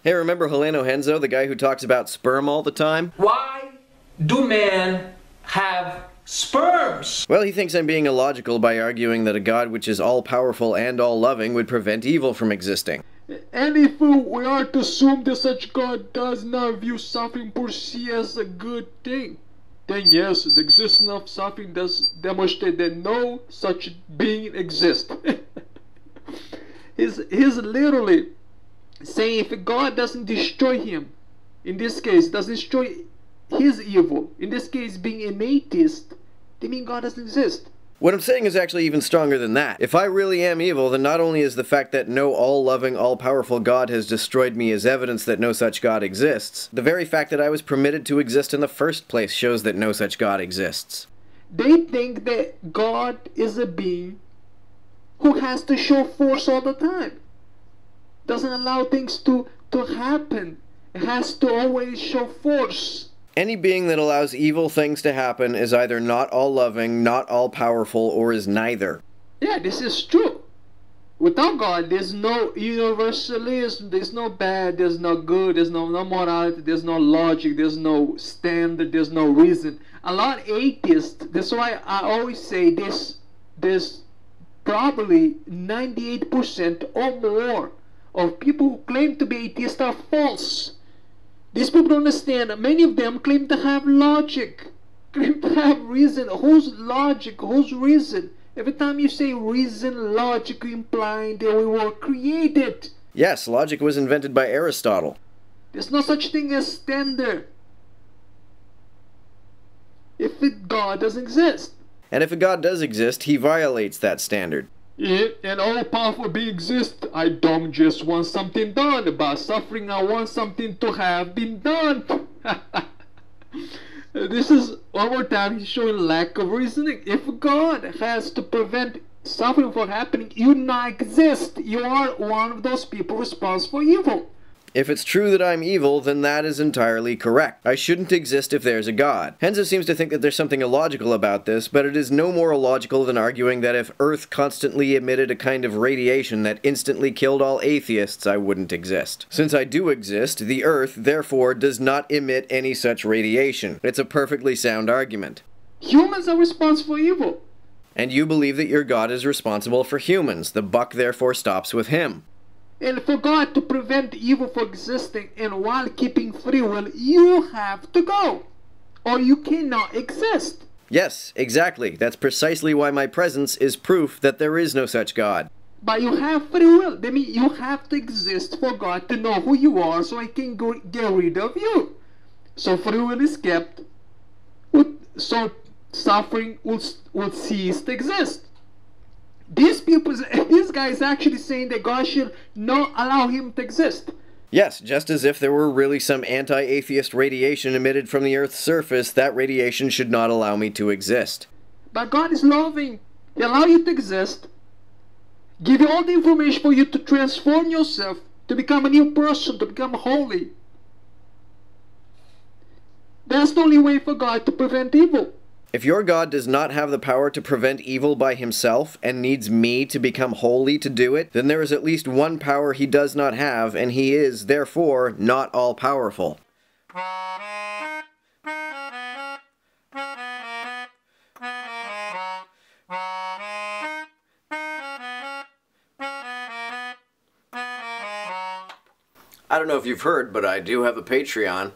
Hey, remember Henzo, the guy who talks about sperm all the time? Why do men have sperms? Well, he thinks I'm being illogical by arguing that a God which is all-powerful and all-loving would prevent evil from existing. And if we are to assume that such God does not view suffering per se as a good thing, then yes, the existence of suffering does demonstrate that no such being exists. He's literally saying if God doesn't destroy him, in this case, doesn't destroy his evil, in this case being an atheist, they mean God doesn't exist. What I'm saying is actually even stronger than that. If I really am evil, then not only is the fact that no all-loving, all-powerful God has destroyed me as evidence that no such God exists, the very fact that I was permitted to exist in the first place shows that no such God exists. They think that God is a being who has to show force all the time. Doesn't allow things to happen. It has to always show force. Any being that allows evil things to happen is either not all-loving, not all-powerful, or is neither. Yeah, this is true. Without God, there's no universalism, there's no bad, there's no good, there's no morality, there's no logic, there's no standard, there's no reason. A lot of atheists, that's why I always say there's probably 98% or more of people who claim to be atheists are false. These people don't understand. Many of them claim to have logic, claim to have reason. Whose logic? Whose reason? Every time you say reason, logic, you're implying that we were created. Yes, logic was invented by Aristotle. There's no such thing as standard if God doesn't exist. And if a God does exist, he violates that standard. If an all-powerful being exists, I don't just want something done. By suffering, I want something to have been done. This is, one more time, he's showing lack of reasoning. If God has to prevent suffering from happening, you not exist. You are one of those people responsible for evil. If it's true that I'm evil, then that is entirely correct. I shouldn't exist if there's a God. Henzo seems to think that there's something illogical about this, but it is no more illogical than arguing that if Earth constantly emitted a kind of radiation that instantly killed all atheists, I wouldn't exist. Since I do exist, the Earth, therefore, does not emit any such radiation. It's a perfectly sound argument. Humans are responsible for evil. And you believe that your God is responsible for humans. The buck therefore stops with him. And for God to prevent evil from existing and while keeping free will, you have to go, or you cannot exist. Yes, exactly. That's precisely why my presence is proof that there is no such God. But you have free will. That means you have to exist for God to know who you are so I can get rid of you. So free will is kept, so suffering will cease to exist. This guy is actually saying that God should not allow him to exist. Yes, just as if there were really some anti-atheist radiation emitted from the Earth's surface, that radiation should not allow me to exist. But God is loving. He allows you to exist, give you all the information for you to transform yourself, to become a new person, to become holy. That's the only way for God to prevent evil. If your God does not have the power to prevent evil by himself, and needs me to become holy to do it, then there is at least one power he does not have, and he is, therefore, not all-powerful. I don't know if you've heard, but I do have a Patreon.